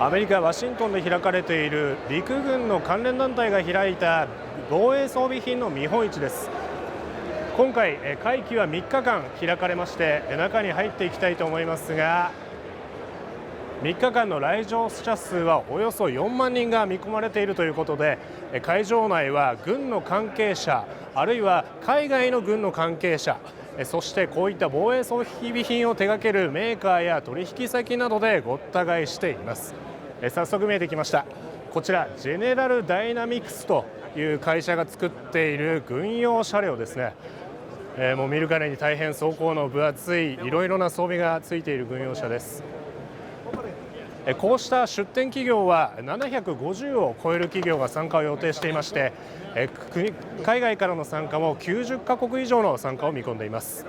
アメリカ・ワシントンで開かれている陸軍の関連団体が開いた防衛装備品の見本市です。今回会期は3日間開かれまして、中に入っていきたいと思いますが、3日間の来場者数はおよそ4万人が見込まれているということで、会場内は軍の関係者、あるいは海外の軍の関係者、そしてこういった防衛装備品を手掛けるメーカーや取引先などでごった返しています。早速見えてきました。こちらジェネラルダイナミクスという会社が作っている軍用車両ですね。もう見るからに大変装甲の分厚いいろいろな装備がついている軍用車です。こうした出展企業は750を超える企業が参加を予定していまして、海外からの参加も90カ国以上の参加を見込んでいます。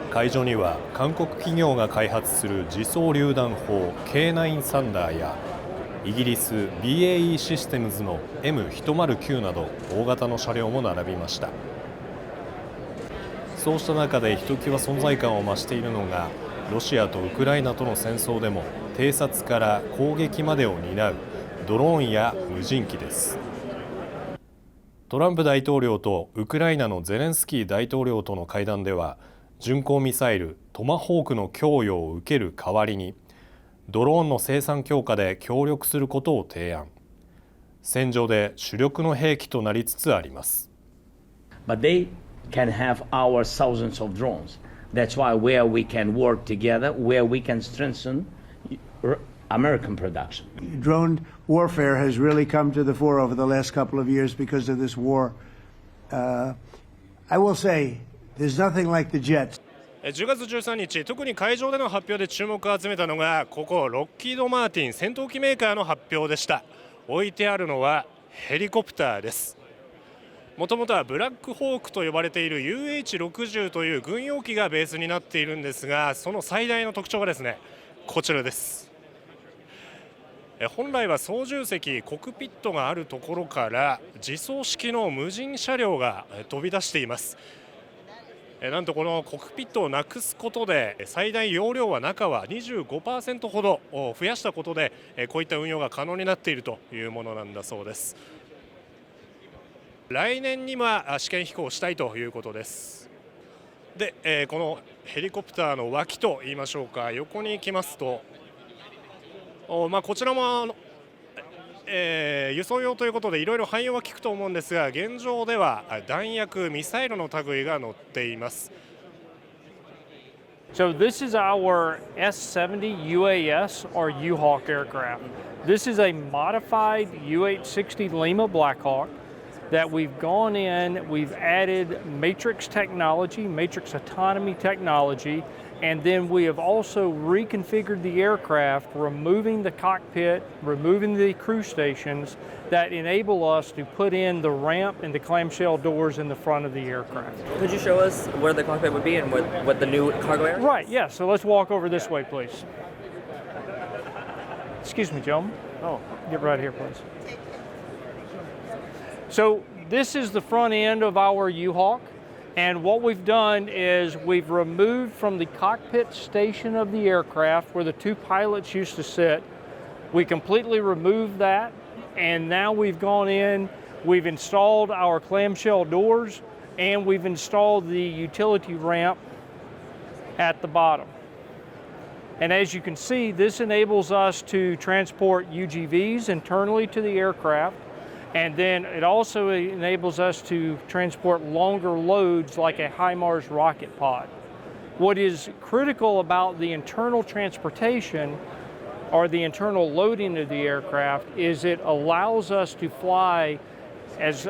会場には韓国企業が開発する自走榴弾砲 K9 サンダーやイギリス BAE システムズの M109 など大型の車両も並びました。そうした中でひときわ存在感を増しているのが、ロシアとウクライナとの戦争でも偵察から攻撃までを担うドローンや無人機です。トランプ大統領とウクライナのゼレンスキー大統領との会談では、巡航ミサイルトマホークの供与を受ける代わりにドローンの生産強化で協力することを提案。戦場で主力の兵器となりつつあります。But they can have our thousands of drones. That's why where we can work together, where we can strengthen American production. Drone warfare has really come to the fore over the last couple of years because of this war. I will say, there's nothing like the jets. 10月13日、特に会場での発表で注目を集めたのが、ここロッキード・マーティン戦闘機メーカーの発表でした。置いてあるのはヘリコプターです。もともとはブラックホークと呼ばれている UH-60 という軍用機がベースになっているんですが、その最大の特徴がですね、こちらです。本来は操縦席、コクピットがあるところから自走式の無人車両が飛び出しています。なんとこのコクピットをなくすことで、最大容量は中は 25% ほど増やしたことで、こういった運用が可能になっているというものなんだそうです。来年には試験飛行したいということです。で、このヘリコプターの脇といいましょうか、横に行きますと、こちらも輸送用ということでいろいろ汎用は効くと思うんですが、現状では弾薬、ミサイルの類が載っています。So this is our S-70 UAS or U-Hawk aircraft. This is a modified UH-60 Lima Blackhawk that we've gone in, we've added matrix technology, matrix autonomy technology, and then we have also reconfigured the aircraft, removing the cockpit, removing the crew stations that enable us to put in the ramp and the clamshell doors in the front of the aircraft. Could you show us where the cockpit would be and what the new cargo area is? Right, yeah, so let's walk over this way, please. Excuse me, gentlemen. Oh, get right here, please. So this is the front end of our U-Hawk. And what we've done is we've removed from the cockpit station of the aircraft where the two pilots used to sit. We completely removed that, and now we've gone in, we've installed our clamshell doors, and we've installed the utility ramp at the bottom. And as you can see, this enables us to transport UGVs internally to the aircraft. And then it also enables us to transport longer loads like a HIMARS rocket pod. What is critical about the internal transportation or the internal loading of the aircraft is it allows us to fly as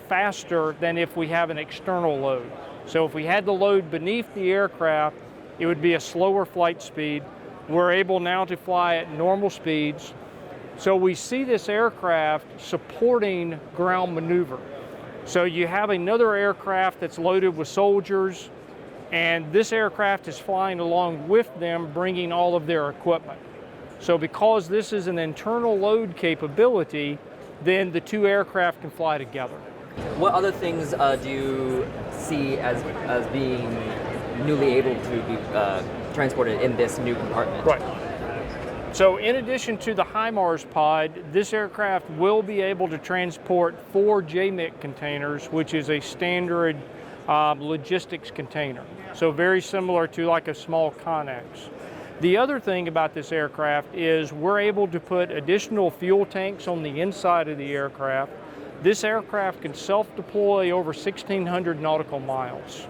faster than if we have an external load. So if we had the load beneath the aircraft, it would be a slower flight speed. We're able now to fly at normal speeds. So we see this aircraft supporting ground maneuver. So you have another aircraft that's loaded with soldiers, and this aircraft is flying along with them, bringing all of their equipment. So because this is an internal load capability, then the two aircraft can fly together. What other things do you see as being newly able to be transported in this new compartment? Right. So in addition to the HIMARS pod, this aircraft will be able to transport 4 JMIC containers, which is a standard logistics container. So very similar to like a small Connex. The other thing about this aircraft is we're able to put additional fuel tanks on the inside of the aircraft. This aircraft can self-deploy over 1,600 nautical miles.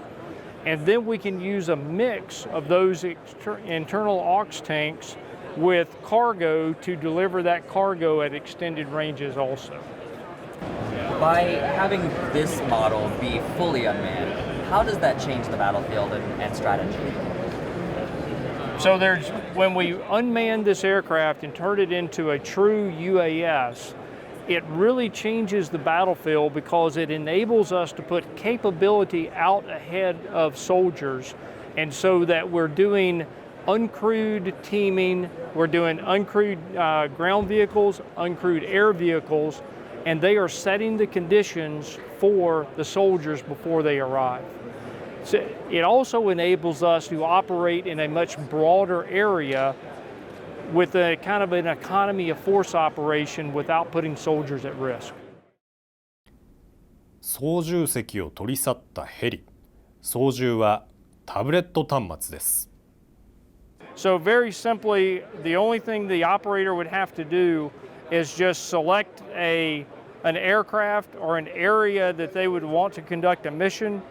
And then we can use a mix of those internal aux tanks with cargo to deliver that cargo at extended ranges also. By having this model be fully unmanned, how does that change the battlefield and strategy? So when we unmanned this aircraft and turned it into a true UAS, it really changes the battlefield because it enables us to put capability out ahead of soldiers, and so that we're doing uncrewed teaming, we're doing uncrewed ground vehicles, uncrewed air vehicles, and they are setting the conditions for the soldiers before they arrive. So it also enables us to operate in a much broader area with a kind of an economy of force operation without putting soldiers at risk. 操縦席を取り去ったヘリ。操縦はタブレット端末です。So very simply, the only thing the operator would have to do is just select an aircraft or an area that they would want to conduct a mission.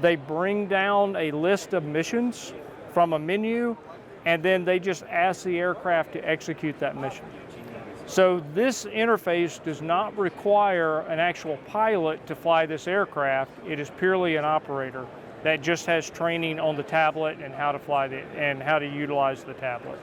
They bring down a list of missions from a menu, and then they just ask the aircraft to execute that mission. So this interface does not require an actual pilot to fly this aircraft. It is purely an operator that just has training on the tablet and how to fly it and how to utilize the tablet.